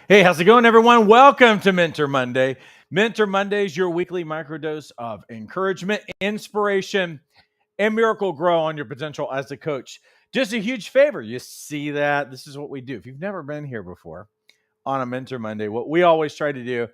Hey, how's it going, everyone? Welcome to Mentor Monday. Mentor Monday is your weekly microdose of encouragement, inspiration, and miracle grow on your potential as a coach. Just a huge favor. You see that? This is what we do. If you've never been here before on a Mentor Monday, what we always try to do,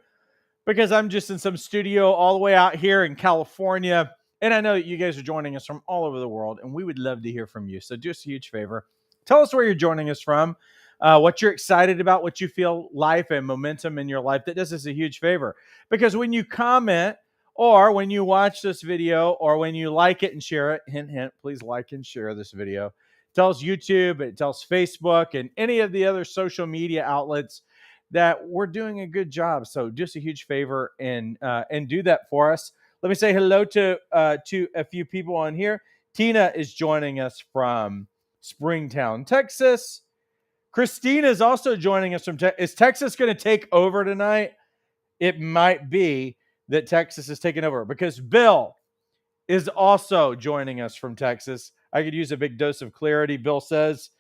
because I'm just in some studio all the way out here in California, and I know that you guys are joining us from all over the world, and we would love to hear from you. So, just a huge favor. Tell us where you're joining us from, what you're excited about, what you feel life and momentum in your life. That does us a huge favor because when you comment or when you watch this video or when you like it and share it, hint, hint, please like and share this video. It tells YouTube, it tells Facebook, and any of the other social media outlets that we're doing a good job. So just a huge favor and do that for us. Let me say hello to a few people on here. Tina is joining us from Springtown, Texas. Christina is also joining us from Texas. Is Texas going to take over tonight? It might be that Texas is taking over because Bill is also joining us from Texas. I could use a big dose of clarity. Bill says,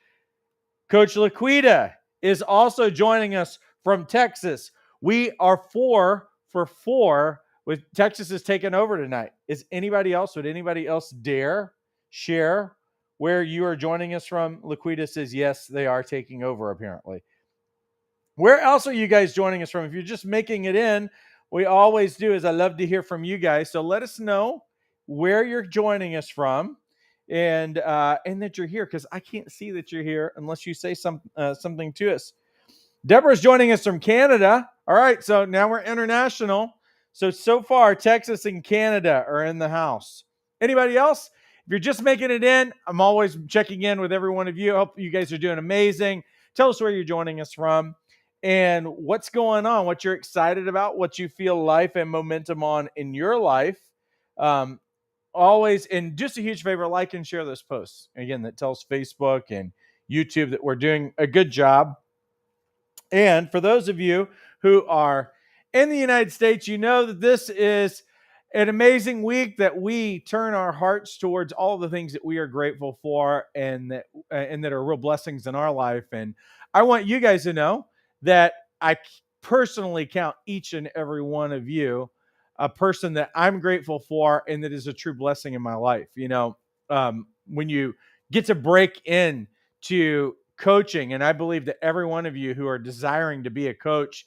Coach Laquita is also joining us from Texas. We are 4 for 4 with Texas is taking over tonight. Would anybody else dare share where you are joining us from? Laquita says, yes, they are taking over apparently. Where else are you guys joining us from? If you're just making it in, we always do is I love to hear from you guys. So let us know where you're joining us from and that you're here because I can't see that you're here unless you say something to us. Deborah's joining us from Canada. All right, so now we're international. So far, Texas and Canada are in the house. Anybody else? If you're just making it in, I'm always checking in with every one of you. I hope you guys are doing amazing. Tell us where you're joining us from and what's going on, what you're excited about, what you feel life and momentum on in your life. Always, and just a huge favor, like and share this post. Again, that tells Facebook and YouTube that we're doing a good job. And for those of you who are in the United States, you know that this is an amazing week that we turn our hearts towards all the things that we are grateful for and that are real blessings in our life. And I want you guys to know that I personally count each and every one of you a person that I'm grateful for and that is a true blessing in my life. When you get to break in to coaching, and I believe that every one of you who are desiring to be a coach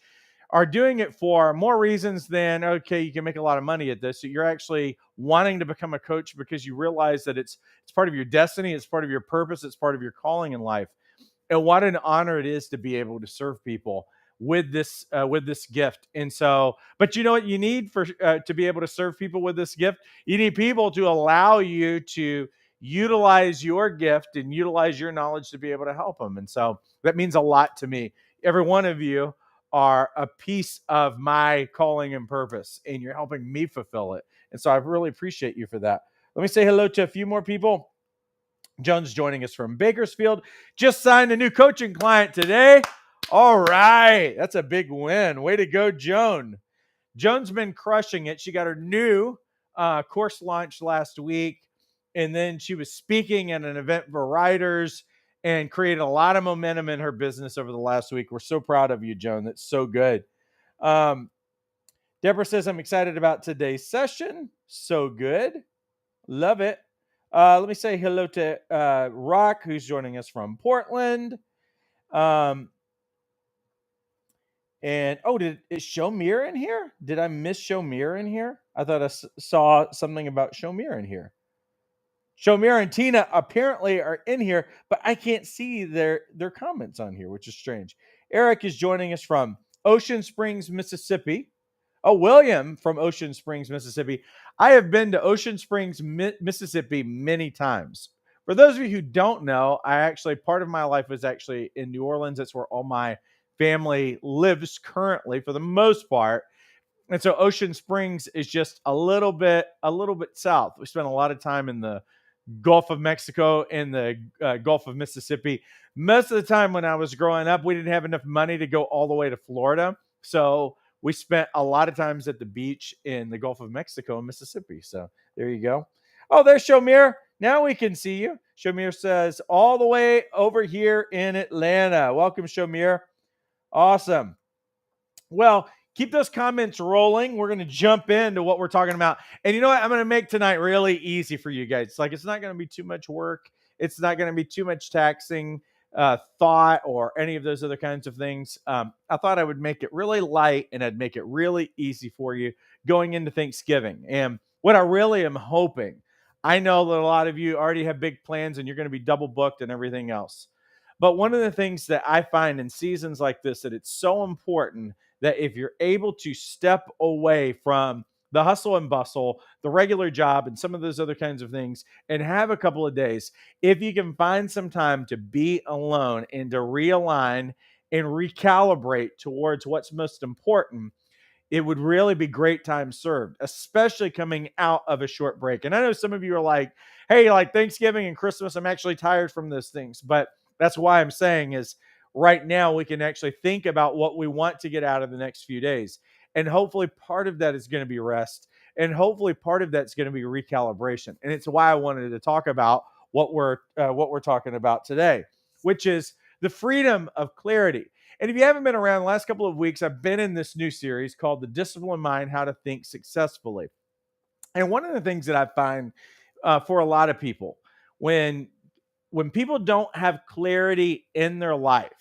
are doing it for more reasons than, okay, you can make a lot of money at this. So you're actually wanting to become a coach because you realize that it's part of your destiny, it's part of your purpose, it's part of your calling in life. And what an honor it is to be able to serve people with this gift. And so, but you know what you need for to be able to serve people with this gift? You need people to allow you to utilize your gift and utilize your knowledge to be able to help them. And so that means a lot to me. Every one of you are a piece of my calling and purpose, and you're helping me fulfill it. And so I really appreciate you for that. Let me say hello to a few more people. Joan's joining us from Bakersfield. Just signed a new coaching client today. All right. That's a big win. Way to go, Joan. Joan's been crushing it. She got her new course launched last week. And then she was speaking at an event for writers and created a lot of momentum in her business over the last week. We're so proud of you, Joan. That's so good. Deborah says, I'm excited about today's session. So good. Love it. Let me say hello to Rock, who's joining us from Portland. And is Shomir in here? Did I miss Shomir in here? I thought I saw something about Shomir in here. Shomir and Tina apparently are in here, but I can't see their comments on here, which is strange. Eric is joining us from Ocean Springs, Mississippi. Oh, William from Ocean Springs, Mississippi. I have been to Ocean Springs, Mississippi many times. For those of you who don't know, part of my life was actually in New Orleans. That's where all my family lives currently for the most part. And so Ocean Springs is just a little bit south. We spent a lot of time in the Gulf of Mexico and the Gulf of Mississippi. Most of the time when I was growing up, we didn't have enough money to go all the way to Florida. So we spent a lot of times at the beach in the Gulf of Mexico and Mississippi. So there you go. Oh, there's Shomir. Now we can see you. Shomir says, all the way over here in Atlanta. Welcome, Shomir. Awesome. Well, keep those comments rolling. We're going to jump into what we're talking about. And you know what? I'm going to make tonight really easy for you guys. Like, it's not going to be too much work. It's not going to be too much taxing thought or any of those other kinds of things. I thought I would make it really light and I'd make it really easy for you going into Thanksgiving. And what I really am hoping, I know that a lot of you already have big plans and you're going to be double booked and everything else. But one of the things that I find in seasons like this that it's so important that if you're able to step away from the hustle and bustle, the regular job, and some of those other kinds of things, and have a couple of days, if you can find some time to be alone and to realign and recalibrate towards what's most important, it would really be great time served, especially coming out of a short break. And I know some of you are like, hey, like Thanksgiving and Christmas, I'm actually tired from those things. But that's why I'm saying is right now we can actually think about what we want to get out of the next few days. And hopefully part of that is going to be rest. And hopefully part of that's going to be recalibration. And it's why I wanted to talk about what we're talking about today, which is the freedom of clarity. And if you haven't been around the last couple of weeks, I've been in this new series called The Disciplined Mind: How to Think Successfully. And one of the things that I find for a lot of people, when people don't have clarity in their life,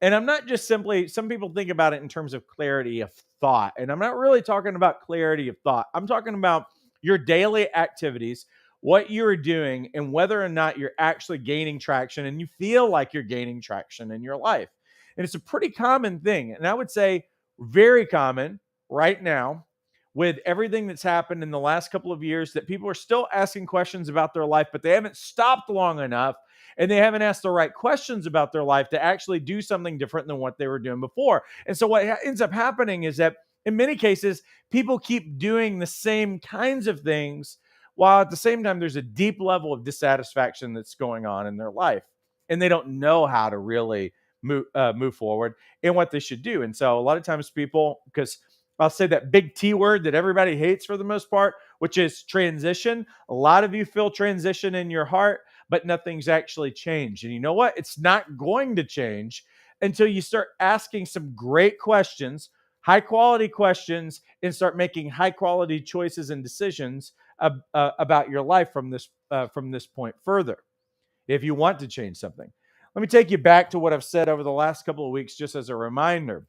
and I'm not just simply, some people think about it in terms of clarity of thought, and I'm not really talking about clarity of thought. I'm talking about your daily activities, what you're doing, and whether or not you're actually gaining traction and you feel like you're gaining traction in your life. And it's a pretty common thing. And I would say very common right now with everything that's happened in the last couple of years, that people are still asking questions about their life, but they haven't stopped long enough and they haven't asked the right questions about their life to actually do something different than what they were doing before. And so what ends up happening is that in many cases, people keep doing the same kinds of things while at the same time there's a deep level of dissatisfaction that's going on in their life. And they don't know how to really move forward in what they should do. And so a lot of times people, because I'll say that big T word that everybody hates for the most part, which is transition. A lot of you feel transition in your heart, but nothing's actually changed. And you know what? It's not going to change until you start asking some great questions, high quality questions, and start making high quality choices and decisions about your life from this point further. If you want to change something, let me take you back to what I've said over the last couple of weeks, just as a reminder.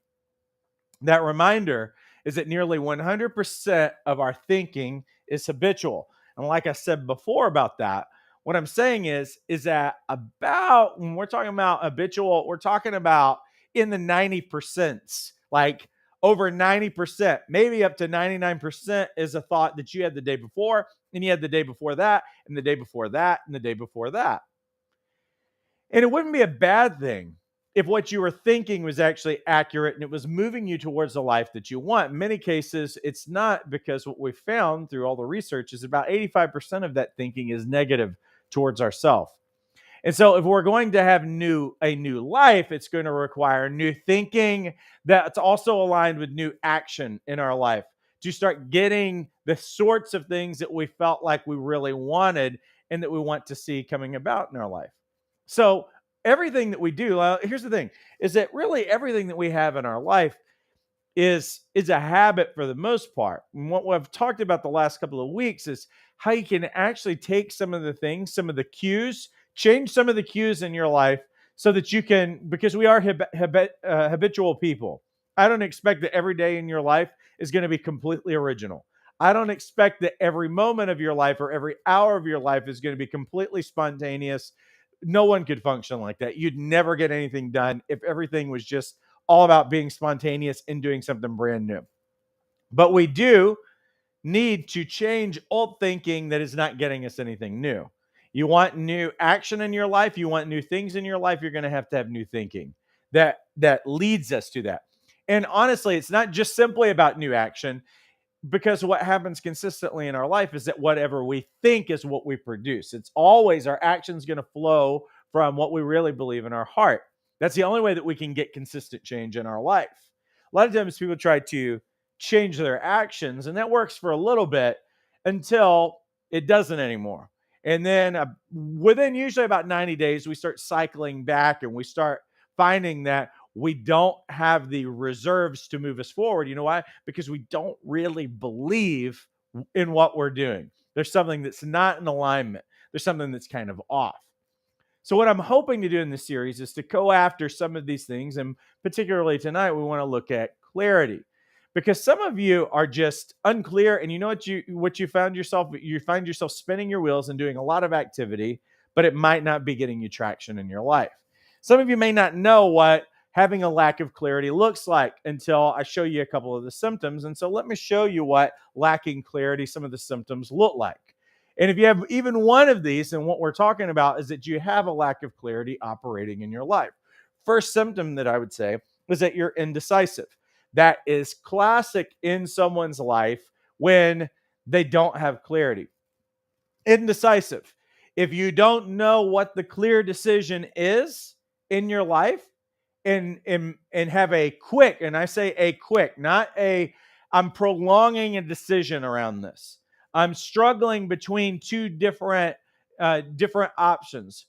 That reminder is that nearly 100% of our thinking is habitual. And like I said before about that, what I'm saying is that about, when we're talking about habitual, we're talking about in the 90%, like over 90%, maybe up to 99% is a thought that you had the day before, and you had the day before that, and the day before that, and the day before that. And it wouldn't be a bad thing if what you were thinking was actually accurate and it was moving you towards the life that you want. In many cases, it's not, because what we found through all the research is about 85% of that thinking is negative towards ourselves. And so if we're going to have a new life, it's going to require new thinking that's also aligned with new action in our life to start getting the sorts of things that we felt like we really wanted and that we want to see coming about in our life. So everything that we do, here's the thing, is that really everything that we have in our life is a habit for the most part. And what we've talked about the last couple of weeks is how you can actually take some of the things, some of the cues, change some of the cues in your life so that you can, because we are habitual people. I don't expect that every day in your life is going to be completely original. I don't expect that every moment of your life or every hour of your life is going to be completely spontaneous. No one could function like that. You'd never get anything done if everything was just all about being spontaneous and doing something brand new. But we do need to change old thinking that is not getting us anything new. You want new action in your life, you want new things in your life, you're going to have new thinking that leads us to that. And honestly, it's not just simply about new action, because what happens consistently in our life is that whatever we think is what we produce. It's always, our actions going to flow from what we really believe in our heart. That's the only way that we can get consistent change in our life. A lot of times people try to change their actions, and that works for a little bit until it doesn't anymore. And then within usually about 90 days, we start cycling back and we start finding that we don't have the reserves to move us forward. You know why? Because we don't really believe in what we're doing. There's something that's not in alignment. There's something that's kind of off. So what I'm hoping to do in this series is to go after some of these things, and particularly tonight, we want to look at clarity, because some of you are just unclear, and you know what you find yourself spinning your wheels and doing a lot of activity, but it might not be getting you traction in your life. Some of you may not know what having a lack of clarity looks like until I show you a couple of the symptoms. And so let me show you what lacking clarity, some of the symptoms look like. And if you have even one of these, then what we're talking about is that you have a lack of clarity operating in your life. First symptom that I would say is that you're indecisive. That is classic in someone's life when they don't have clarity. Indecisive. If you don't know what the clear decision is in your life, and have a quick, and I say a quick, not a, I'm prolonging a decision around this. I'm struggling between two different options.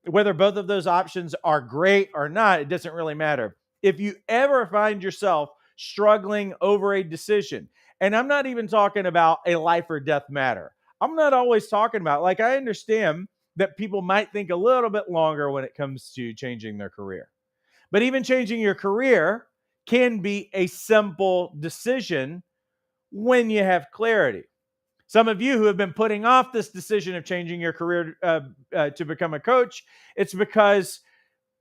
Whether both of those options are great or not, it doesn't really matter. If you ever find yourself struggling over a decision, and I'm not even talking about a life or death matter. I'm not always talking about, like, I understand that people might think a little bit longer when it comes to changing their career. But even changing your career can be a simple decision when you have clarity. Some of you who have been putting off this decision of changing your career to become a coach, it's because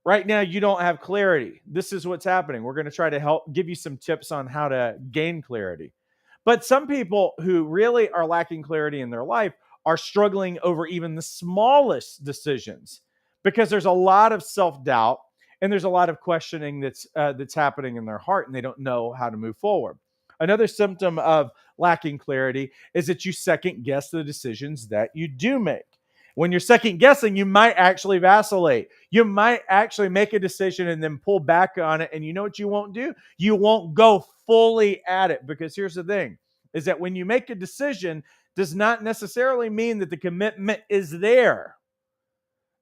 right now you don't have clarity. This is what's happening. We're going to try to help give you some tips on how to gain clarity. But some people who really are lacking clarity in their life are struggling over even the smallest decisions, because there's a lot of self-doubt and there's a lot of questioning that's happening in their heart, and they don't know how to move forward. Another symptom of lacking clarity is that you second guess the decisions that you do make. When you're second guessing, you might actually vacillate. You might actually make a decision and then pull back on it. And you know what you won't do? You won't go fully at it, because here's the thing, is that when you make a decision, does not necessarily mean that the commitment is there.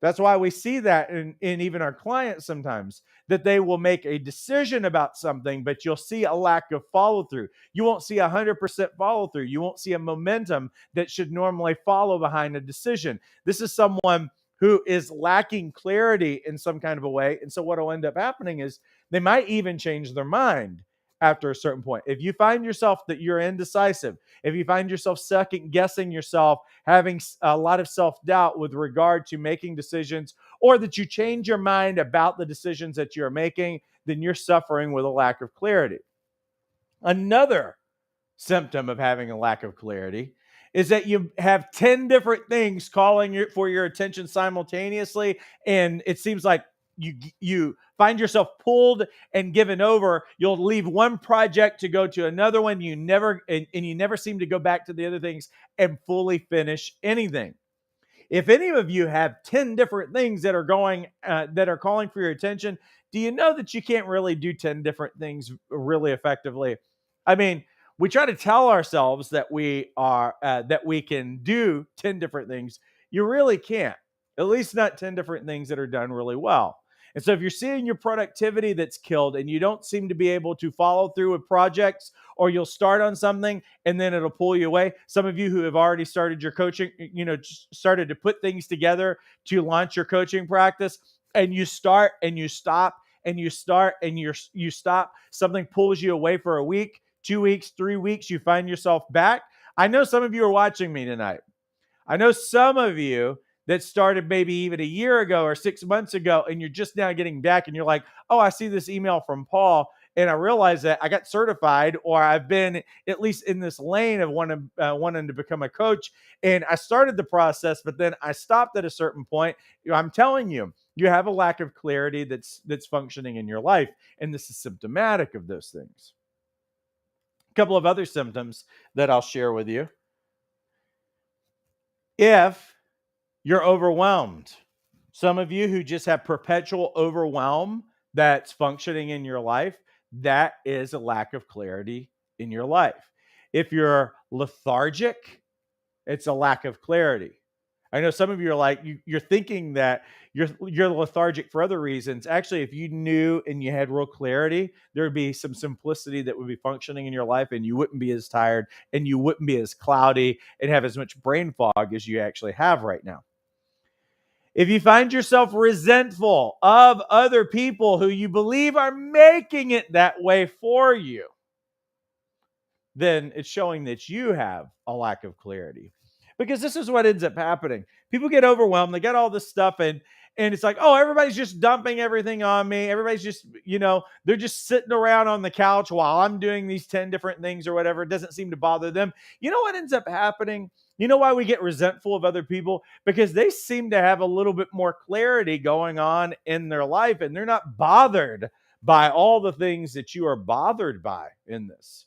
That's why we see that in even our clients sometimes, that they will make a decision about something, but you'll see a lack of follow through. You won't see 100% follow through. You won't see a momentum that should normally follow behind a decision. This is someone who is lacking clarity in some kind of a way. And so what will end up happening is they might even change their mind after a certain point. If you find yourself that you're indecisive, if you find yourself second guessing yourself, having a lot of self-doubt with regard to making decisions, or that you change your mind about the decisions that you're making, then you're suffering with a lack of clarity. Another symptom of having a lack of clarity is that you have 10 different things calling for your attention simultaneously, and it seems like you find yourself pulled and given over. You'll leave one project to go to another one. You never seem to go back to the other things and fully finish anything. If any of you have 10 different things that are calling for your attention, do you know that you can't really do 10 different things really effectively? I mean, we try to tell ourselves that we can do 10 different things. You really can't. At least not 10 different things that are done really well. And so if you're seeing your productivity that's killed and you don't seem to be able to follow through with projects, or you'll start on something and then it'll pull you away. Some of you who have already started your coaching, started to put things together to launch your coaching practice, and you start and you stop and you start and you stop. Something pulls you away for a week, 2 weeks, 3 weeks, you find yourself back. I know some of you are watching me tonight. I know some of you that started maybe even a year ago or 6 months ago, and you're just now getting back, and you're like, oh, I see this email from Paul, and I realize that I got certified, or I've been at least in this lane of wanting to become a coach, and I started the process, but then I stopped at a certain point. I'm telling you, you have a lack of clarity that's functioning in your life, and this is symptomatic of those things. A couple of other symptoms that I'll share with you. If you're overwhelmed, some of you who just have perpetual overwhelm that's functioning in your life, that is a lack of clarity in your life. If you're lethargic, it's a lack of clarity. I know some of you are like, you're thinking that you're lethargic for other reasons. Actually, if you knew and you had real clarity, there would be some simplicity that would be functioning in your life, and you wouldn't be as tired and you wouldn't be as cloudy and have as much brain fog as you actually have right now. If you find yourself resentful of other people who you believe are making it that way for you, then it's showing that you have a lack of clarity. Because this is what ends up happening. People get overwhelmed, they get all this stuff, and it's like, oh, everybody's just dumping everything on me. Everybody's just, they're just sitting around on the couch while I'm doing these 10 different things or whatever. It doesn't seem to bother them. You know what ends up happening? You know why we get resentful of other people? Because they seem to have a little bit more clarity going on in their life, and they're not bothered by all the things that you are bothered by in this.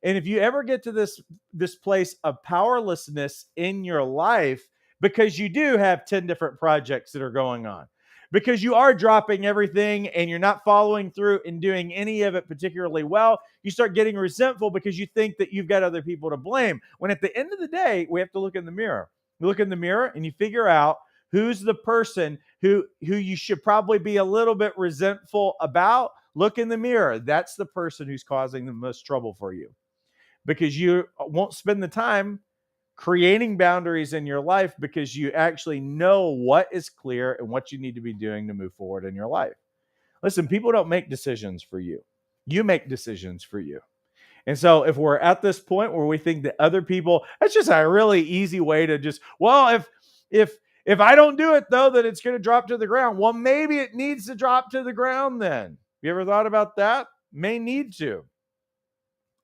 And if you ever get to this place of powerlessness in your life, because you do have 10 different projects that are going on, because you are dropping everything and you're not following through and doing any of it particularly well, you start getting resentful because you think that you've got other people to blame. When at the end of the day, we have to look in the mirror. You look in the mirror and you figure out who's the person who you should probably be a little bit resentful about. Look in the mirror. That's the person who's causing the most trouble for you, because you won't spend the time creating boundaries in your life because you actually know what is clear and what you need to be doing to move forward in your life. Listen, people don't make decisions for you. You make decisions for you. And so if we're at this point where we think that other people, that's just a really easy way to just, well, if I don't do it though, then it's going to drop to the ground. Well, maybe it needs to drop to the ground then. You ever thought about that? May need to.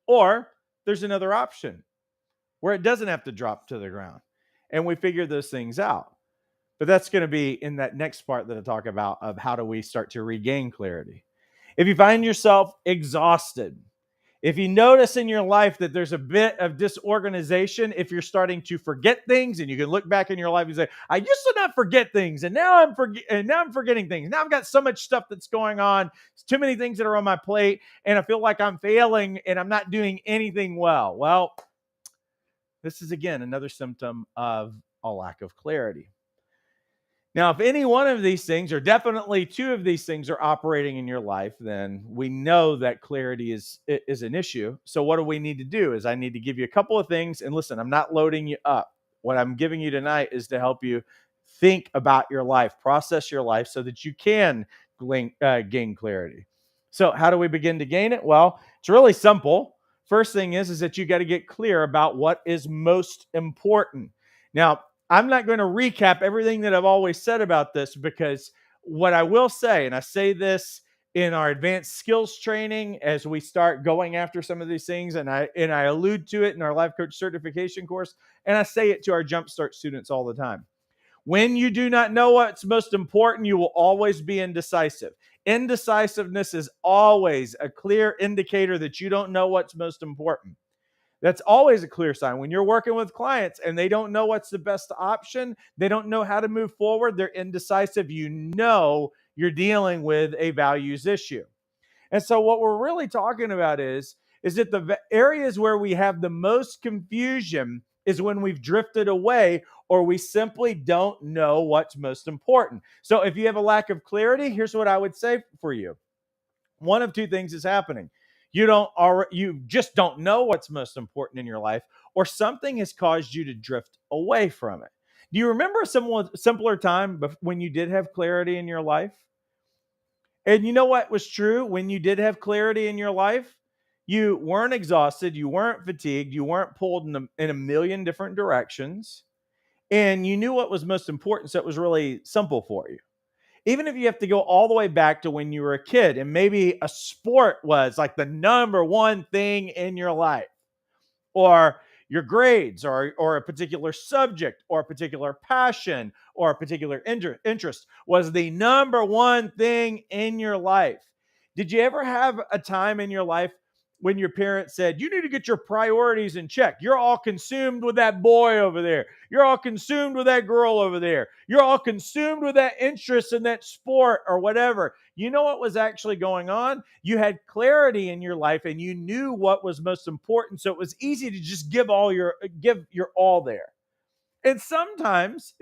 Or there's another option where it doesn't have to drop to the ground, and we figure those things out. But that's going to be in that next part that I talk about of how do we start to regain clarity. If you find yourself exhausted, if you notice in your life that there's a bit of disorganization, if you're starting to forget things, and you can look back in your life and say, I used to not forget things, and now I'm forgetting things. Now I've got so much stuff that's going on. It's too many things that are on my plate, and I feel like I'm failing and I'm not doing anything well. Well, this is again another symptom of a lack of clarity. Now, if any one of these things, or definitely two of these things, are operating in your life, then we know that clarity is an issue. So what do we need to do? Is I need to give you a couple of things. And listen, I'm not loading you up. What I'm giving you tonight is to help you think about your life, process your life so that you can gain clarity. So how do we begin to gain it? Well, it's really simple. First thing is that you got to get clear about what is most important. Now, I'm not going to recap everything that I've always said about this, because what I will say, and I say this in our advanced skills training as we start going after some of these things, and I allude to it in our life coach certification course, and I say it to our Jumpstart students all the time. When you do not know what's most important, you will always be indecisive. Indecisiveness is always a clear indicator that you don't know what's most important. That's always a clear sign. When you're working with clients and they don't know what's the best option, they don't know how to move forward, they're indecisive, you know you're dealing with a values issue. And so what we're really talking about is that the areas where we have the most confusion is when we've drifted away, or we simply don't know what's most important. So if you have a lack of clarity, here's what I would say for you. One of two things is happening. You just don't know what's most important in your life, or something has caused you to drift away from it. Do you remember a simpler time when you did have clarity in your life? And you know what was true when you did have clarity in your life? You weren't exhausted, you weren't fatigued, you weren't pulled in a million different directions, and you knew what was most important, so it was really simple for you. Even if you have to go all the way back to when you were a kid and maybe a sport was like the number one thing in your life, or your grades, or a particular subject, or a particular passion, or a particular interest was the number one thing in your life. Did you ever have a time in your life when your parents said, you need to get your priorities in check? You're all consumed with that boy over there. You're all consumed with that girl over there. You're all consumed with that interest in that sport or whatever. You know what was actually going on? You had clarity in your life and you knew what was most important. So it was easy to just give your all there. And sometimes,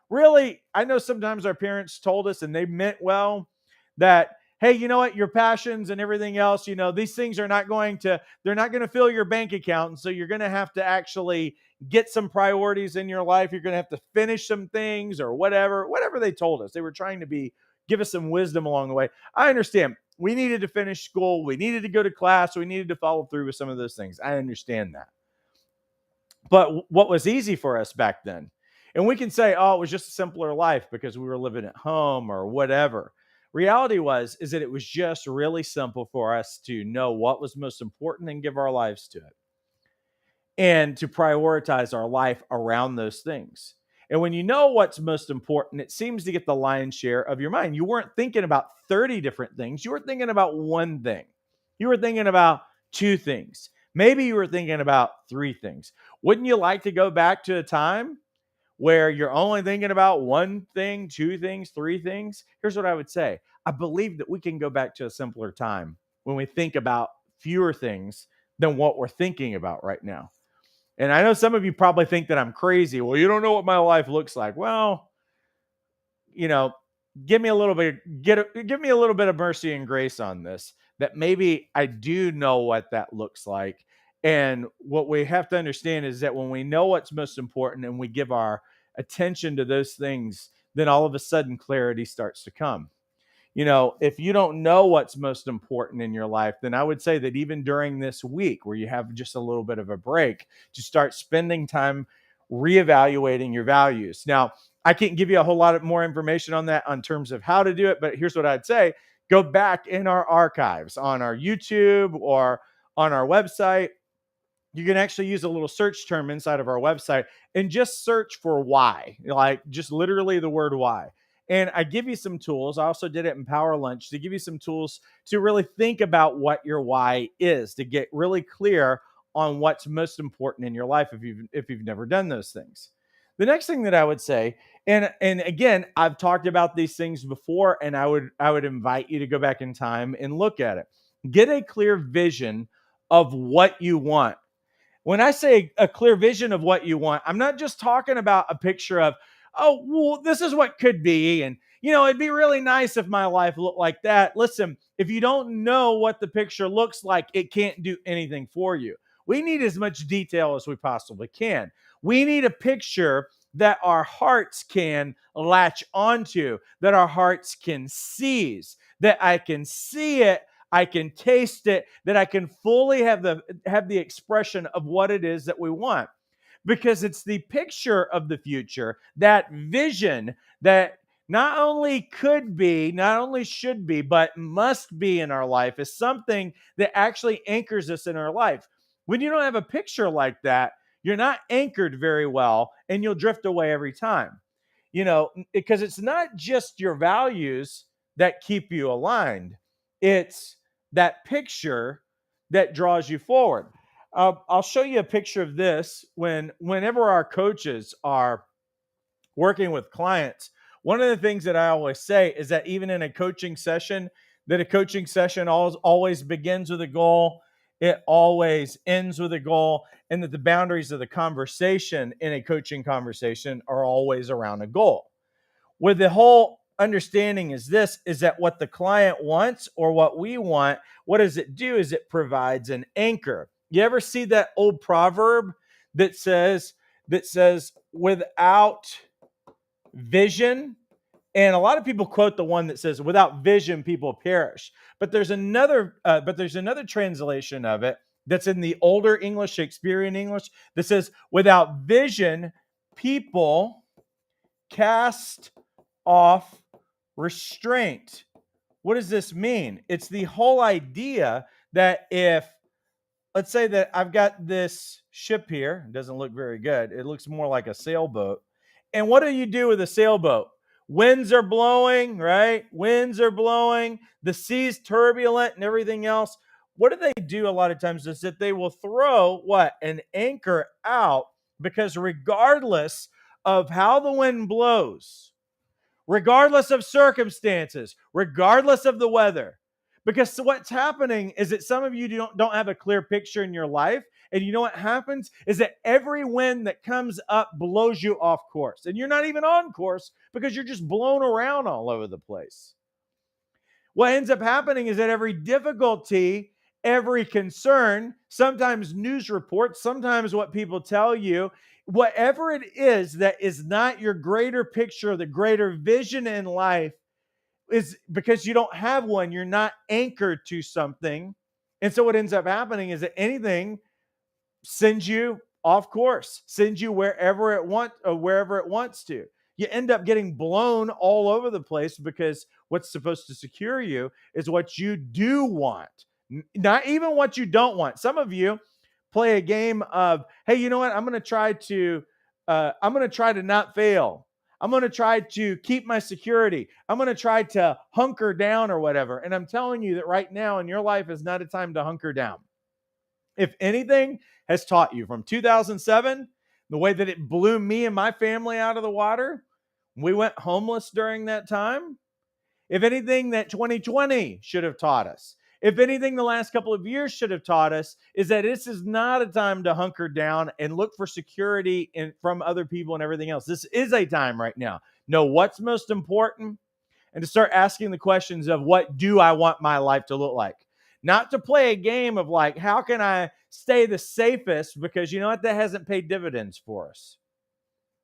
really, I know sometimes our parents told us, and they meant well, that, hey, you know what, your passions and everything else, these things are not going to, they're not going to fill your bank account. And so you're going to have to actually get some priorities in your life. You're going to have to finish some things or whatever they told us. They were trying to give us some wisdom along the way. I understand. We needed to finish school. We needed to go to class. We needed to follow through with some of those things. I understand that. But what was easy for us back then, and we can say, oh, it was just a simpler life because we were living at home or whatever. Reality is that it was just really simple for us to know what was most important and give our lives to it, and to prioritize our life around those things. And when you know what's most important, it seems to get the lion's share of your mind. You weren't thinking about 30 different things. You were thinking about one thing. You were thinking about two things. Maybe you were thinking about three things. Wouldn't you like to go back to a time where you're only thinking about one thing, two things, three things? Here's what I would say. I believe that we can go back to a simpler time when we think about fewer things than what we're thinking about right now. And I know some of you probably think that I'm crazy. Well, you don't know what my life looks like. Well, you know, give me a little bit of mercy and grace on this, that maybe I do know what that looks like. And what we have to understand is that when we know what's most important and we give our attention to those things, then all of a sudden clarity starts to come. If you don't know what's most important in your life, then I would say that even during this week where you have just a little bit of a break, to start spending time reevaluating your values. Now, I can't give you a whole lot of more information on that on terms of how to do it, but here's what I'd say. Go back in our archives on our YouTube or on our website. You can actually use a little search term inside of our website and just search for why, like just literally the word why. And I give you some tools. I also did it in Power Lunch to give you some tools to really think about what your why is, to get really clear on what's most important in your life if you've never done those things. The next thing that I would say, and again, I've talked about these things before, and I would invite you to go back in time and look at it. Get a clear vision of what you want. When I say a clear vision of what you want, I'm not just talking about a picture of, oh, well, this is what could be. And, it'd be really nice if my life looked like that. Listen, if you don't know what the picture looks like, it can't do anything for you. We need as much detail as we possibly can. We need a picture that our hearts can latch onto, that our hearts can seize, that I can see it, I can taste it, that I can fully have the expression of what it is that we want. Because it's the picture of the future, that vision that not only could be, not only should be, but must be in our life, is something that actually anchors us in our life. When you don't have a picture like that, you're not anchored very well and you'll drift away every time. Because it's not just your values that keep you aligned. It's that picture that draws you forward. I'll show you a picture of this whenever our coaches are working with clients. One of the things that I always say is that even in a coaching session, that a coaching session always begins with a goal. It always ends with a goal, and that the boundaries of the conversation in a coaching conversation are always around a goal. Where the whole understanding is that what the client wants or what we want, what does it do is it provides an anchor. You ever see that old proverb that says without vision? And a lot of people quote the one that says, without vision, people perish. But there's another translation of it that's in the older English, Shakespearean English, that says, without vision, people cast off restraint. What does this mean? It's the whole idea that let's say that I've got this ship here. It doesn't look very good. It looks more like a sailboat. And what do you do with a sailboat? Winds are blowing, right? Winds are blowing. The sea's turbulent and everything else. What do they do a lot of times is that they will throw an anchor out, because regardless of how the wind blows, regardless of circumstances, regardless of the weather. Because what's happening is that some of you don't have a clear picture in your life, And you know what happens is that every wind that comes up blows you off course. And you're not even on course because you're just blown around all over the place. What ends up happening is that every difficulty, every concern, sometimes news reports, sometimes what people tell you, whatever it is that is not your greater picture, the greater vision in life, is because you don't have one. You're not anchored to something. And so what ends up happening is that anything sends you off course, sends you wherever it wants to. You end up getting blown all over the place because what's supposed to secure you is what you do want, not even what you don't want. Some of you play a game of, hey, you know what? I'm going to try to not fail. I'm going to try to keep my security. I'm going to try to hunker down or whatever. And I'm telling you that right now in your life is not a time to hunker down. If anything has taught you from 2007, the way that it blew me and my family out of the water, we went homeless during that time. If anything that 2020 should have taught us, if anything the last couple of years should have taught us, is that this is not a time to hunker down and look for security from other people and everything else. This is a time right now. Know what's most important and to start asking the questions of what do I want my life to look like? Not to play a game of like, how can I stay the safest? Because you know what? That hasn't paid dividends for us.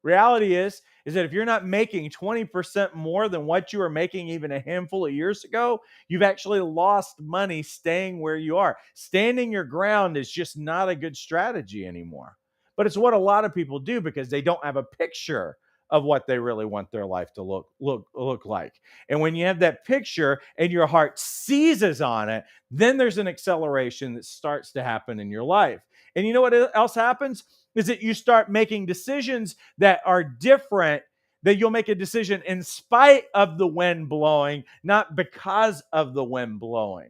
Reality is that if you're not making 20% more than what you were making even a handful of years ago, you've actually lost money staying where you are. Standing your ground is just not a good strategy anymore. But it's what a lot of people do because they don't have a picture of what they really want their life to look like. And when you have that picture and your heart seizes on it, then there's an acceleration that starts to happen in your life. And you know what else happens? Is that you start making decisions that are different, that you'll make a decision in spite of the wind blowing, not because of the wind blowing.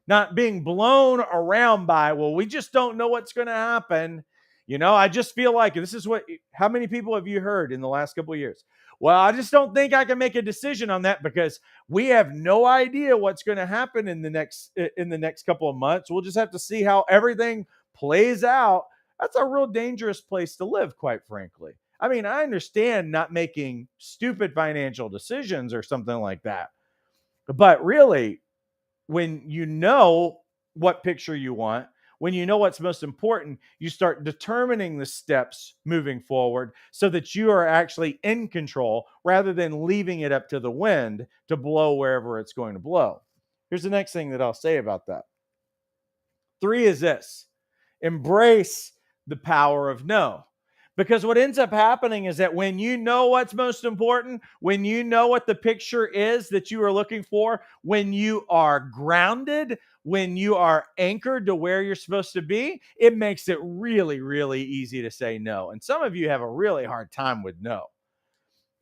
Not being blown around by, well, we just don't know what's going to happen. You know, I just feel like this is how many people have you heard in the last couple of years? Well, I just don't think I can make a decision on that because we have no idea what's going to happen in the next couple of months. We'll just have to see how everything plays out. That's a real dangerous place to live, quite frankly. I mean, I understand not making stupid financial decisions or something like that. But really, when you know what picture you want, when you know what's most important, you start determining the steps moving forward so that you are actually in control rather than leaving it up to the wind to blow wherever it's going to blow. Here's the next thing that I'll say about that. 3 is this: embrace the power of no. Because what ends up happening is that when you know what's most important, when you know what the picture is that you are looking for, when you are grounded, when you are anchored to where you're supposed to be, it makes it really, really easy to say no. And some of you have a really hard time with no.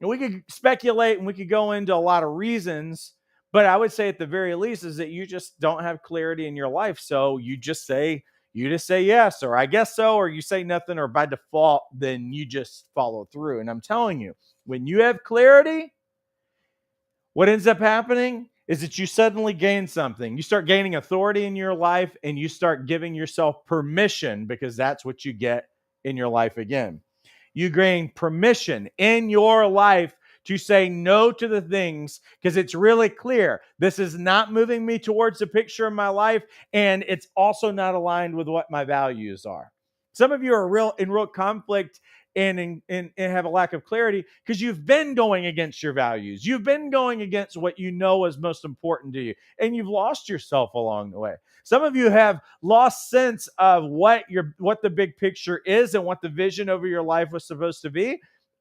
And we could speculate and we could go into a lot of reasons, but I would say at the very least is that you just don't have clarity in your life. So you just say yes, or I guess so, or you say nothing, or by default, then you just follow through. And I'm telling you, when you have clarity, what ends up happening is that you suddenly gain something. You start gaining authority in your life and you start giving yourself permission, because that's what you get in your life again. You gain permission in your life to say no to the things because it's really clear this is not moving me towards the picture of my life, and it's also not aligned with what my values are. Some of you are in real conflict and have a lack of clarity because you've been going against your values. You've been going against what you know is most important to you, and you've lost yourself along the way. Some of you have lost sense of what the big picture is and what the vision over your life was supposed to be.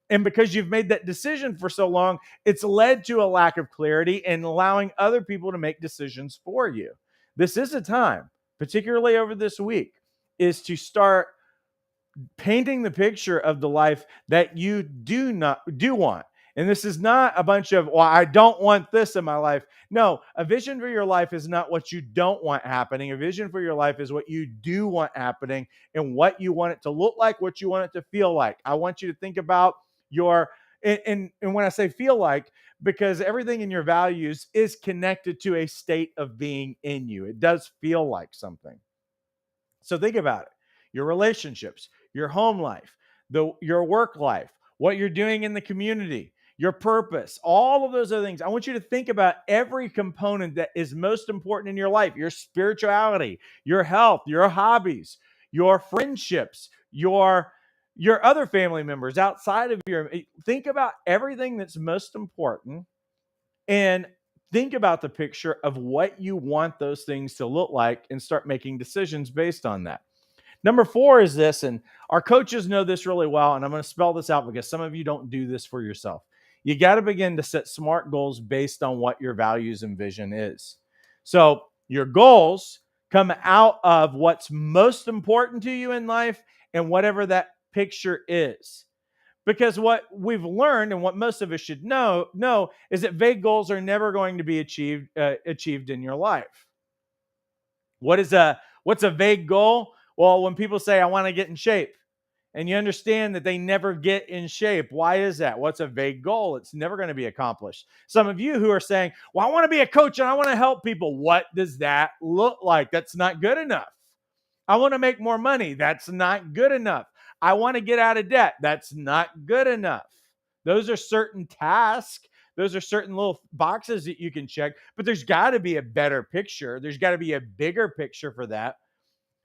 And because you've made that decision for so long, it's led to a lack of clarity and allowing other people to make decisions for you. This is a time, particularly over this week, is to start painting the picture of the life that you do want. And this is not a bunch of, well, I don't want this in my life. No, a vision for your life is not what you don't want happening. A vision for your life is what you do want happening and what you want it to look like, what you want it to feel like. I want you to think about and when I say feel like, because everything in your values is connected to a state of being in you. It does feel like something. So think about it. Your relationships, your home life, your work life, what you're doing in the community, your purpose, all of those other things. I want you to think about every component that is most important in your life, your spirituality, your health, your hobbies, your friendships, your other family members outside of your. Think about everything that's most important and think about the picture of what you want those things to look like and start making decisions based on that. Number 4 is this, and our coaches know this really well, and I'm going to spell this out because some of you don't do this for yourself. You got to begin to set SMART goals based on what your values and vision is. So your goals come out of what's most important to you in life and whatever that picture is. Because what we've learned and what most of us should know is that vague goals are never going to be achieved in your life. What's a vague goal? Well, when people say I want to get in shape, and you understand that they never get in shape. Why is that? What's a vague goal? It's never going to be accomplished. Some of you who are saying, well, I want to be a coach and I want to help people. What does that look like? That's not good enough. I want to make more money. That's not good enough. I want to get out of debt. That's not good enough. Those are certain tasks. Those are certain little boxes that you can check, but there's got to be a better picture. There's got to be a bigger picture for that.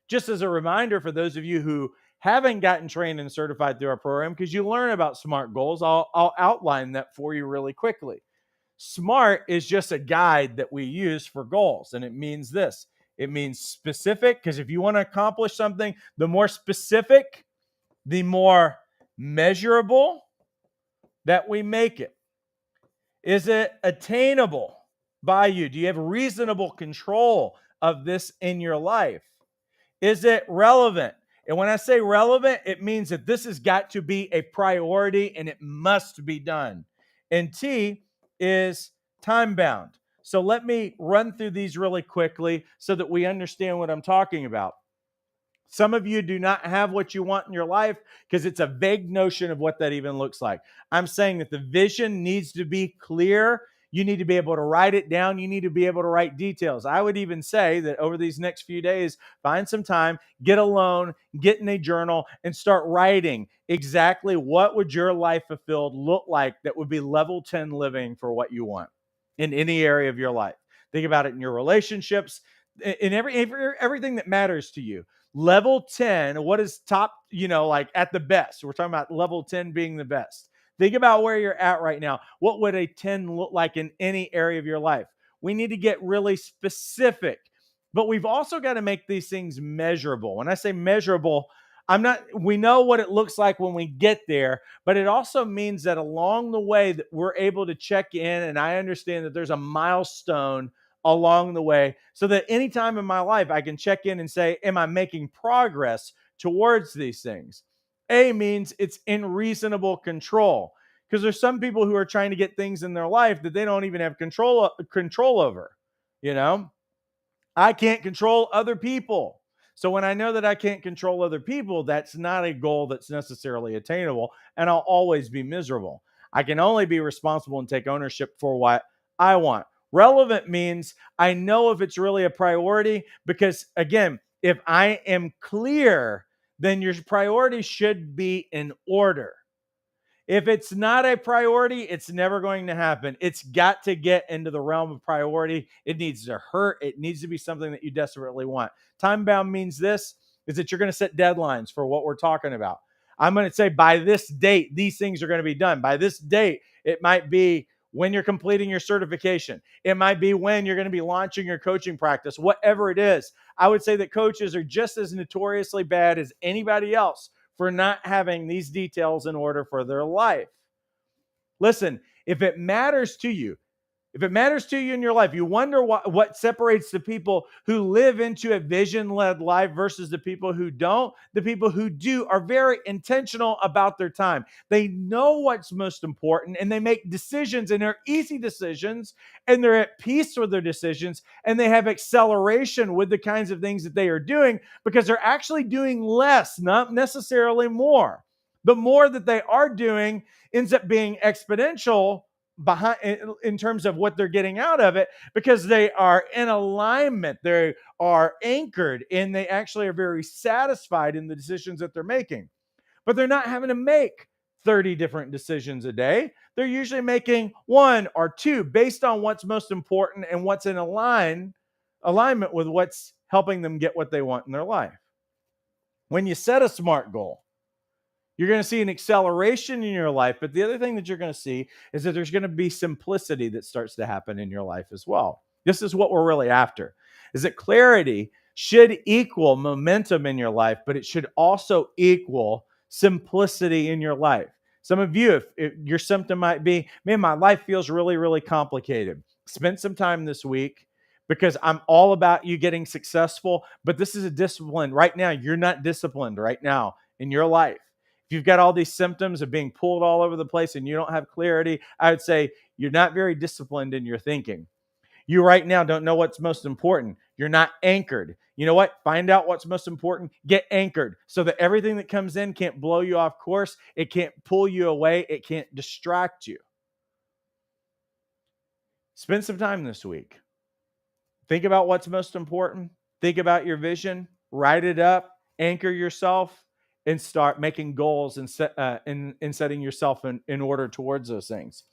Just as a reminder for those of you who haven't gotten trained and certified through our program, because you learn about SMART goals, I'll outline that for you really quickly. SMART is just a guide that we use for goals, and it means this. It means specific, because if you want to accomplish something, the more specific, the more measurable that we make it. Is it attainable by you? Do you have reasonable control of this in your life? Is it relevant? And when I say relevant, it means that this has got to be a priority and it must be done. And T is time bound. So let me run through these really quickly so that we understand what I'm talking about. Some of you do not have what you want in your life because it's a vague notion of what that even looks like. I'm saying that the vision needs to be clear. You need to be able to write it down. You need to be able to write details. I would even say that over these next few days, find some time, get alone, get in a journal, and start writing exactly what would your life fulfilled look like that would be level 10 living for what you want in any area of your life. Think about it in your relationships, in everything that matters to you. Level 10, what is top, like at the best? We're talking about level 10 being the best. Think about where you're at right now. What would a 10 look like in any area of your life? We need to get really specific, but we've also got to make these things measurable. When I say measurable, we know what it looks like when we get there, but it also means that along the way that we're able to check in, and I understand that there's a milestone along the way so that anytime in my life I can check in and say, am I making progress towards these things? A means it's in reasonable control, because there's some people who are trying to get things in their life that they don't even have control over. I can't control other people. So when I know that I can't control other people, that's not a goal that's necessarily attainable, and I'll always be miserable. I can only be responsible and take ownership for what I want. Relevant means I know if it's really a priority, because again, if I am clear, then your priorities should be in order. If it's not a priority, it's never going to happen. It's got to get into the realm of priority. It needs to hurt. It needs to be something that you desperately want. Time bound means this is that you're going to set deadlines for what we're talking about. I'm going to say by this date, these things are going to be done. By this date, it might be when you're completing your certification. It might be when you're going to be launching your coaching practice, whatever it is. I would say that coaches are just as notoriously bad as anybody else for not having these details in order for their life. Listen, if it matters to you in your life, you wonder what separates the people who live into a vision-led life versus the people who don't. The people who do are very intentional about their time. They know what's most important, and they make decisions, and they're easy decisions, and they're at peace with their decisions, and they have acceleration with the kinds of things that they are doing because they're actually doing less, not necessarily more. The more that they are doing ends up being exponential behind in terms of what they're getting out of it, because they are in alignment. They are anchored, and they actually are very satisfied in the decisions that they're making. But they're not having to make 30 different decisions a day. They're usually making one or two based on what's most important and what's in alignment with what's helping them get what they want in their life. When you set a SMART goal, you're going to see an acceleration in your life. But the other thing that you're going to see is that there's going to be simplicity that starts to happen in your life as well. This is what we're really after, is that clarity should equal momentum in your life, but it should also equal simplicity in your life. Some of you, if your symptom might be, man, my life feels really, really complicated. Spend some time this week, because I'm all about you getting successful, but this is a discipline. Right now, you're not disciplined right now in your life. If you've got all these symptoms of being pulled all over the place and you don't have clarity, I would say you're not very disciplined in your thinking. You right now don't know what's most important. You're not anchored. You know what? Find out what's most important. Get anchored so that everything that comes in can't blow you off course. It can't pull you away. It can't distract you. Spend some time this week. Think about what's most important. Think about your vision. Write it up. Anchor yourself, and start making goals and setting yourself in order towards those things.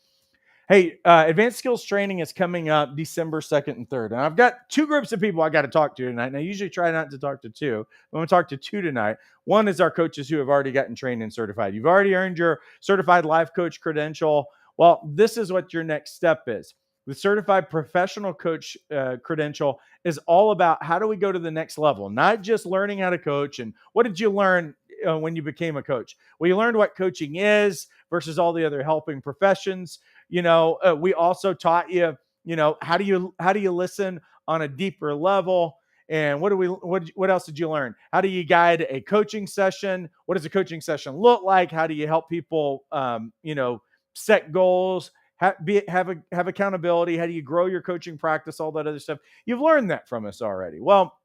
Hey, Advanced Skills Training is coming up December 2nd and 3rd. And I've got two groups of people I got to talk to tonight. And I usually try not to talk to two. I'm going to talk to two tonight. One is our coaches who have already gotten trained and certified. You've already earned your certified life coach credential. Well, this is what your next step is. The certified professional coach credential is all about how do we go to the next level, not just learning how to coach. And what did you learn when you became a coach? Well, you learned what coaching is versus all the other helping professions. We also taught you, how do you listen on a deeper level? And what else did you learn? How do you guide a coaching session? What does a coaching session look like? How do you help people, set goals, have accountability? How do you grow your coaching practice? All that other stuff. You've learned that from us already. Well,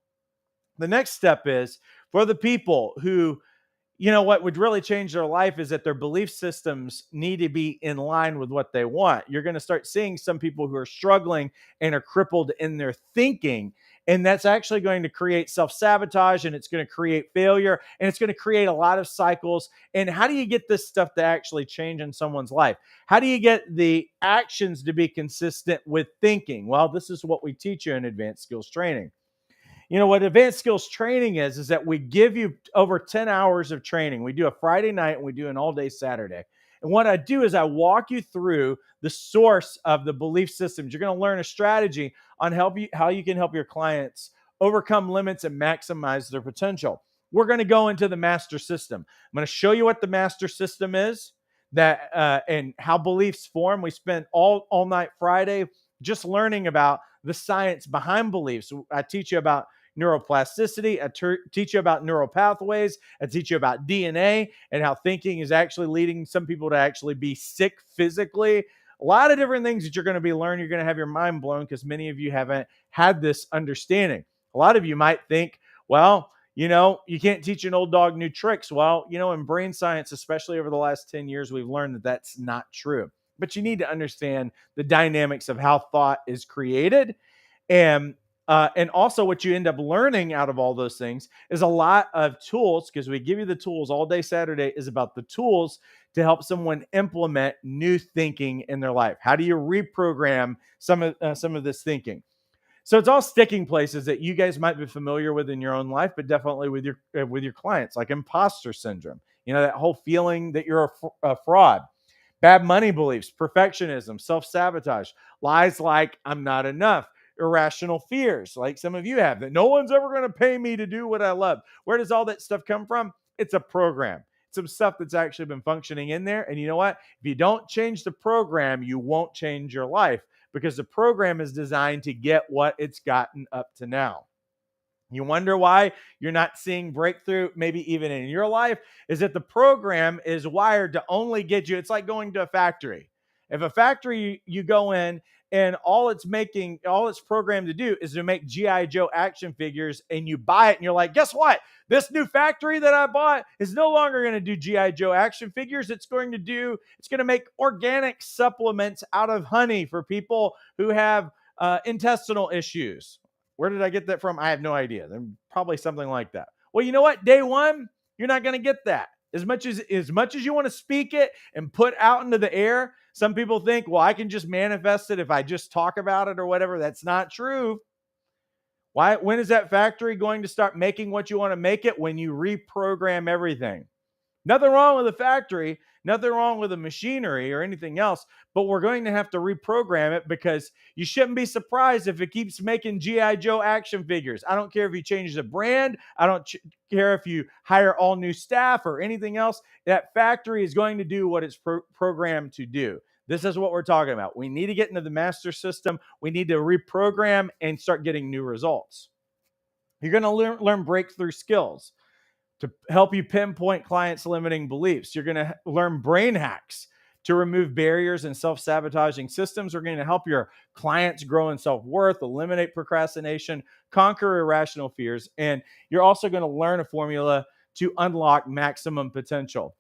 the next step is for the people who, what would really change their life is that their belief systems need to be in line with what they want. You're going to start seeing some people who are struggling and are crippled in their thinking. And that's actually going to create self-sabotage, and it's going to create failure, and it's going to create a lot of cycles. And how do you get this stuff to actually change in someone's life? How do you get the actions to be consistent with thinking? Well, this is what we teach you in Advanced Skills Training. What Advanced Skills Training is that we give you over 10 hours of training. We do a Friday night and we do an all-day Saturday. And what I do is I walk you through the source of the belief systems. You're going to learn a strategy on how you can help your clients overcome limits and maximize their potential. We're going to go into the master system. I'm going to show you what the master system is, and how beliefs form. We spent all night Friday just learning about the science behind beliefs. I teach you about neuroplasticity. I teach you about neural pathways. I teach you about DNA and how thinking is actually leading some people to actually be sick physically. A lot of different things that you're going to be learning. You're going to have your mind blown because many of you haven't had this understanding. A lot of you might think, well, you can't teach an old dog new tricks. Well, in brain science, especially over the last 10 years, we've learned that that's not true. But you need to understand the dynamics of how thought is created. And also what you end up learning out of all those things is a lot of tools, because we give you the tools. All day Saturday is about the tools to help someone implement new thinking in their life. How do you reprogram some of this thinking? So it's all sticking places that you guys might be familiar with in your own life, but definitely with your clients, like imposter syndrome. That whole feeling that you're a fraud. Bad money beliefs, perfectionism, self-sabotage, lies like I'm not enough, irrational fears like some of you have, that no one's ever going to pay me to do what I love. Where does all that stuff come from? It's a program. It's some stuff that's actually been functioning in there. And you know what? If you don't change the program, you won't change your life, because the program is designed to get what it's gotten up to now. You wonder why you're not seeing breakthrough, maybe even in your life, is that the program is wired to only get you. It's like going to a factory. If a factory, you go in and all it's programmed to do is to make GI Joe action figures, and you buy it and you're like, guess what, this new factory that I bought is no longer going to do GI Joe action figures. It's going to make organic supplements out of honey for people who have intestinal issues. Where did I get that from? I have no idea. Probably something like that. Well, you know what, day one, you're not going to get that. As much as you want to speak it and put out into the air, some people think, well, I can just manifest it if I just talk about it or whatever. That's not true. When is that factory going to start making what you want to make it? When you reprogram everything. Nothing wrong with the factory, nothing wrong with the machinery or anything else, but we're going to have to reprogram it, because you shouldn't be surprised if it keeps making GI Joe action figures. I don't care if you change the brand. I don't care if you hire all new staff or anything else. That factory is going to do what it's programmed to do. This is what we're talking about. We need to get into the master system. We need to reprogram and start getting new results. You're going to learn breakthrough skills to help you pinpoint clients' limiting beliefs. You're going to learn brain hacks to remove barriers and self-sabotaging systems. We're going to help your clients grow in self-worth, eliminate procrastination, conquer irrational fears. And you're also going to learn a formula to unlock maximum potential.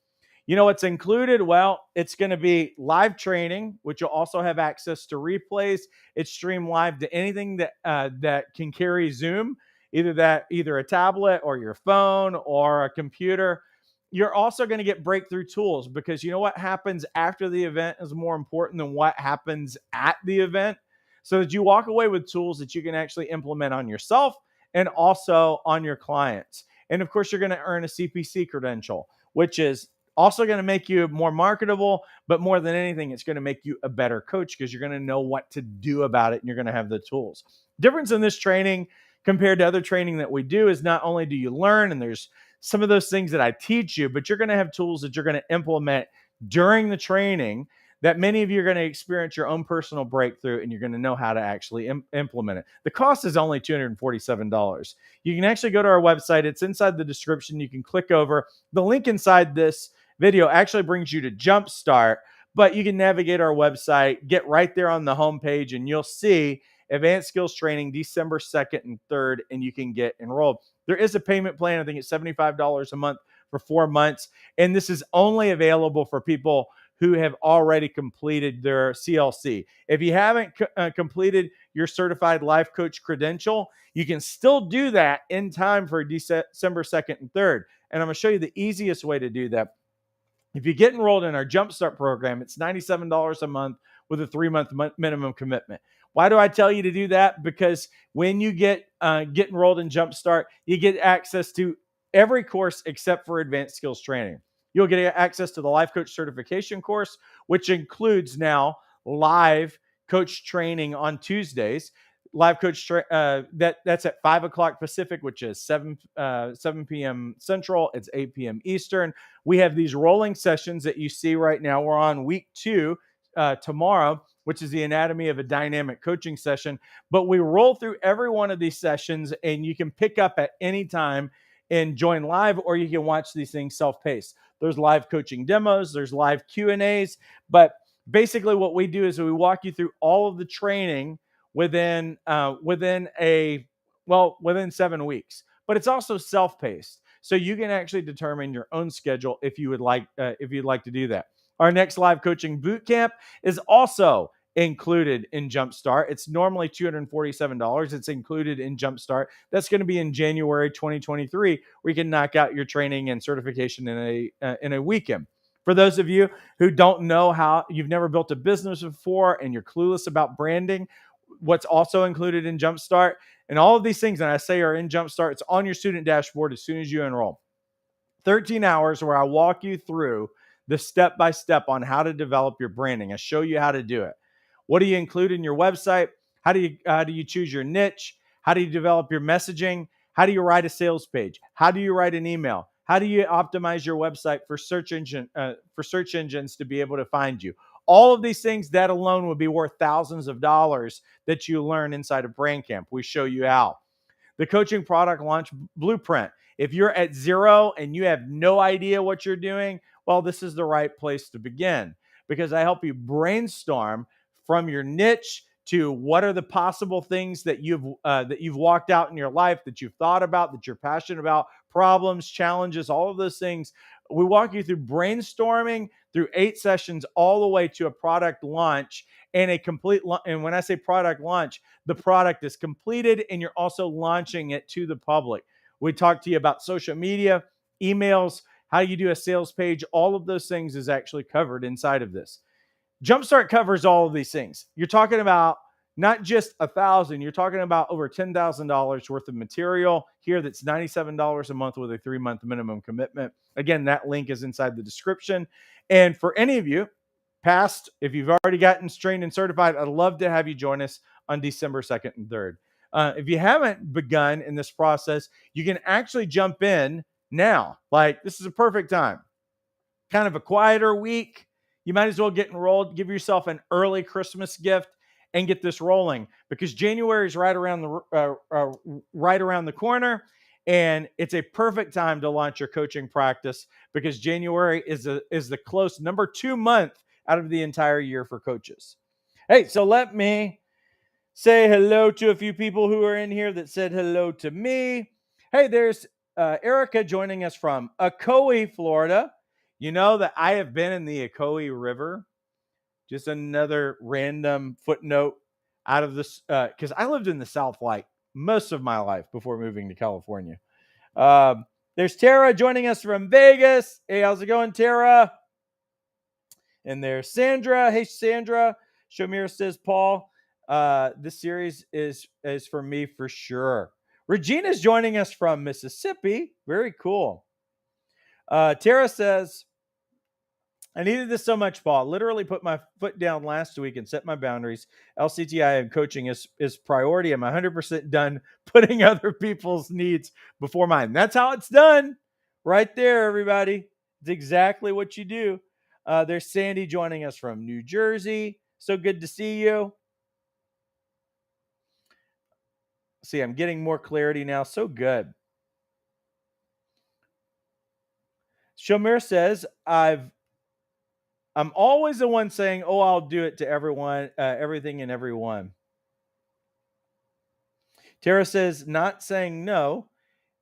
You know what's included? Well, it's going to be live training, which you'll also have access to replays. It's streamed live to anything that can carry Zoom, either a tablet or your phone or a computer. You're also going to get breakthrough tools, because you know what happens after the event is more important than what happens at the event. So that you walk away with tools that you can actually implement on yourself and also on your clients. And of course, you're going to earn a CPC credential, which is also going to make you more marketable, but more than anything, it's going to make you a better coach, because you're going to know what to do about it and you're going to have the tools. Difference in this training compared to other training that we do is not only do you learn, and there's some of those things that I teach you, but you're going to have tools that you're going to implement during the training that many of you are going to experience your own personal breakthrough, and you're going to know how to actually implement it. The cost is only $247. You can actually go to our website. It's inside the description. You can click over. The link inside this video actually brings you to Jumpstart, but you can navigate our website, get right there on the homepage, and you'll see Advanced Skills Training December 2nd and 3rd, and you can get enrolled. There is a payment plan. I think it's $75 a month for 4 months, and this is only available for people who have already completed their CLC. If you haven't completed your certified life coach credential, you can still do that in time for December 2nd and 3rd. And I'm going to show you the easiest way to do that. If you get enrolled in our Jumpstart program, it's $97 a month with a 3-month minimum commitment. Why do I tell you to do that? Because when you get enrolled in Jumpstart, you get access to every course except for Advanced Skills Training. You'll get access to the Life Coach Certification course, which includes now live coach training on Tuesdays. Live coach that's at 5 o'clock Pacific, which is 7 p.m. Central. It's 8 p.m. Eastern. We have these rolling sessions that you see right now. We're on week 2 tomorrow, which is the anatomy of a dynamic coaching session. But we roll through every one of these sessions, and you can pick up at any time and join live, or you can watch these things self-paced. There's live coaching demos, there's live Q&As, but basically what we do is we walk you through all of the training within 7 weeks. But it's also self-paced, so you can actually determine your own schedule if you'd like to do that. Our next live coaching bootcamp is also included in Jumpstart. It's normally $247. It's included in Jumpstart. That's going to be in January 2023, where you can knock out your training and certification in a weekend. For those of you who don't know how, you've never built a business before and you're clueless about branding, what's also included in Jumpstart, and all of these things that I say are in Jumpstart, it's on your student dashboard as soon as you enroll. 13 hours where I walk you through the step-by-step on how to develop your branding. I show you how to do it. What do you include in your website? How do you choose your niche? How do you develop your messaging? How do you write a sales page? How do you write an email? How do you optimize your website for search engines to be able to find you? All of these things, that alone would be worth thousands of dollars that you learn inside of Brand Camp. We show you how. The coaching product launch blueprint. If you're at zero and you have no idea what you're doing, well, this is the right place to begin, because I help you brainstorm from your niche to what are the possible things that you've walked out in your life, that you've thought about, that you're passionate about, problems, challenges, all of those things. We walk you through brainstorming through 8 sessions all the way to a product launch and a complete and when I say product launch, the product is completed and you're also launching it to the public. We talk to you about social media, emails, how you do a sales page. All of those things is actually covered inside of this. Jumpstart covers all of these things. You're talking about not just $1,000, you're talking about over $10,000 worth of material here. That's $97 a month with a 3-month minimum commitment. Again, that link is inside the description. And for any of you past, if you've already gotten trained and certified, I'd love to have you join us on December 2nd and 3rd. If you haven't begun in this process, you can actually jump in now. Like, this is a perfect time. Kind of a quieter week. You might as well get enrolled, give yourself an early Christmas gift, and get this rolling, because January is right around the corner, and it's a perfect time to launch your coaching practice, because January is the close number 2 month out of the entire year for coaches. Hey, so let me say hello to a few people who are in here that said hello to me. Hey, there's Erica joining us from Ocoee, Florida. You know that I have been in the Ocoee River. Just another random footnote out of this, because I lived in the South like most of my life before moving to California. There's Tara joining us from Vegas. Hey, how's it going, Tara? And there's Sandra. Hey, Sandra. Shamir says, Paul, this series is for me for sure. Regina's joining us from Mississippi. Very cool. Tara says, I needed this so much, Paul. Literally put my foot down last week and set my boundaries. LCTI and coaching is priority. I'm 100% done putting other people's needs before mine. That's how it's done. Right there, everybody. It's exactly what you do. There's Sandy joining us from New Jersey. So good to see you. See, I'm getting more clarity now. So good. Shomer says, I'm always the one saying, oh, I'll do it to everyone, everything and everyone. Tara says, not saying no,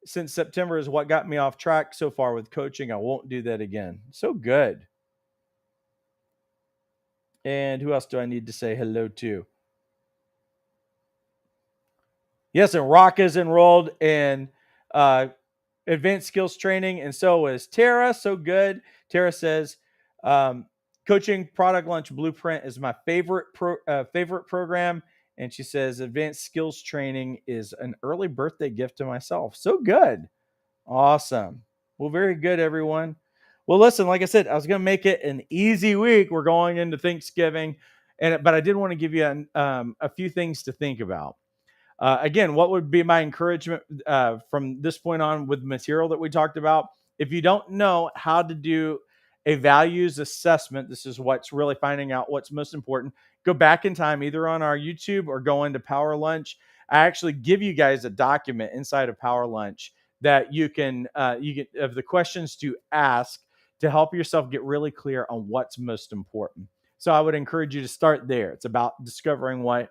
since September is what got me off track so far with coaching. I won't do that again. So good. And who else do I need to say hello to? Yes, and Rock is enrolled in advanced skills training, and so is Tara. So good. Tara says, coaching product launch blueprint is my favorite program, and she says advanced skills training is an early birthday gift to myself. So good. Awesome. Well, very good, everyone. Well, listen, like I said, I was going to make it an easy week. We're going into Thanksgiving, but I did want to give you a few things to think about. Again, what would be my encouragement from this point on with the material that we talked about? If you don't know how to do a values assessment, this is what's really finding out what's most important. Go back in time, either on our YouTube or go into Power Lunch. I actually give you guys a document inside of Power Lunch that you get of the questions to ask to help yourself get really clear on what's most important. So I would encourage you to start there. It's about discovering what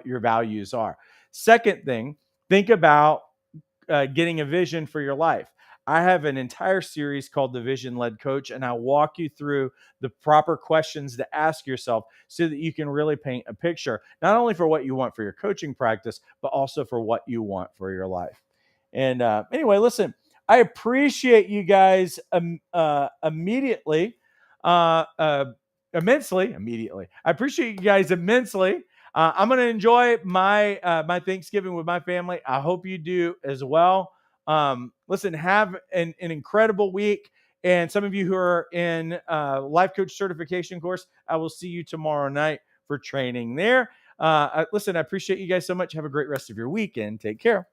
your values are. Second thing, think about getting a vision for your life. I have an entire series called The Vision-Led Coach, and I walk you through the proper questions to ask yourself so that you can really paint a picture, not only for what you want for your coaching practice, but also for what you want for your life. And anyway, listen, I appreciate you guys immensely. I appreciate you guys immensely. I'm going to enjoy my Thanksgiving with my family. I hope you do as well. Listen, have an incredible week. And some of you who are in Life Coach Certification course, I will see you tomorrow night for training there. Listen, I appreciate you guys so much. Have a great rest of your weekend. Take care.